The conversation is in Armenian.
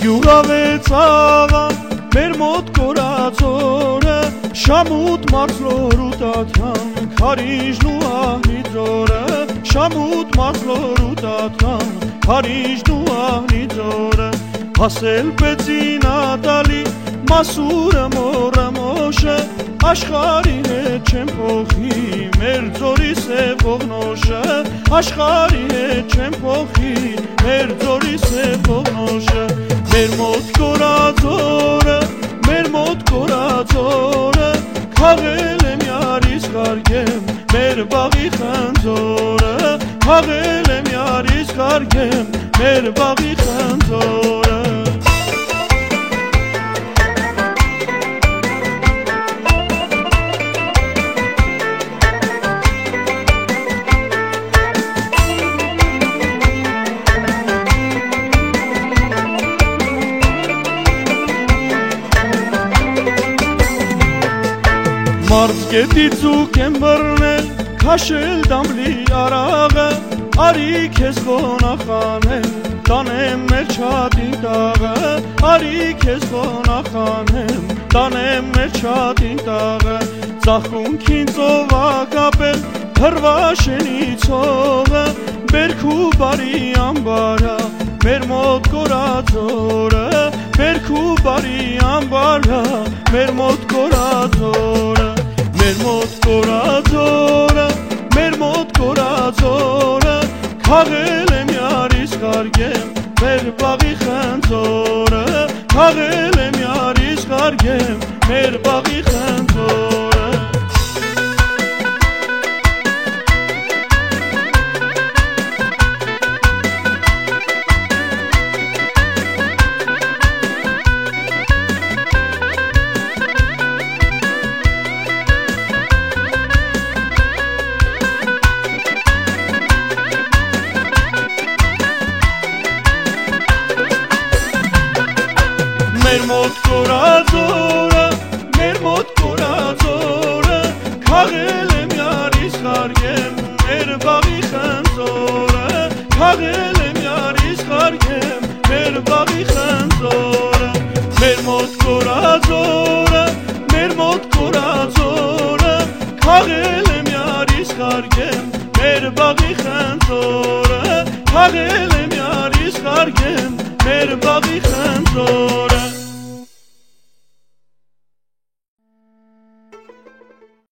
գյուղավեցաղան մեր մոտ կորածորը շամուտ մարզլոր ու տատյան քարիժն ու ահնի ձորը շամուտ մարզլոր ու տատյան քարիժն ու ահնի ձորը հասել պեցին ատալի մասուրը մորը մոշը աշխարի հետ չեմ փոխի մեր ձորի սև ողնոշը աշխարի հետ չեմ փոխի մեր ձորի սև ողնոշը մեր մոտ կորածորը մեր մոտ կորածորը քաղել եմ յարից խարգեմ մեր բաղի խնձորը քաղել եմ յարից խարգեմ մեր բաղի խնձորը Մարզգետից ուկ եմ բռնել, քաշել դամլի արաղը, արի քեզ խոնախանեմ, տանեմ մեր չատին տաղը, արի քեզ խոնախանեմ, տանեմ մեր չատին տաղը, ծաղկունքին ծովա կապել, հրվաշենի ցողը, բերքու բարի ամբարա, մեր մոտ կորածորը, բերքու բարի ամբարա, մեր մոտ կորածորը մեր մոտ կորածորը, մեր մոտ կորածորը քաղել եմ յարից խարգեմ, մեր բաղի խնձորը քաղել եմ յարից խարգեմ, մեր բաղի խնձորը մեր մոտ կորածորը, մեր մոտ կորածորը քաղել եմ յարից խարգեմ, մեր բաղի խնձորը քաղել եմ յարից խարգեմ, մեր բաղի խնձորը մեր մոտ կորածորը, մեր մոտ կորածորը քաղել եմ յարից խարգեմ, մեր բաղի խնձորը քաղել եմ յարից խարգեմ, մեր բաղի խնձորը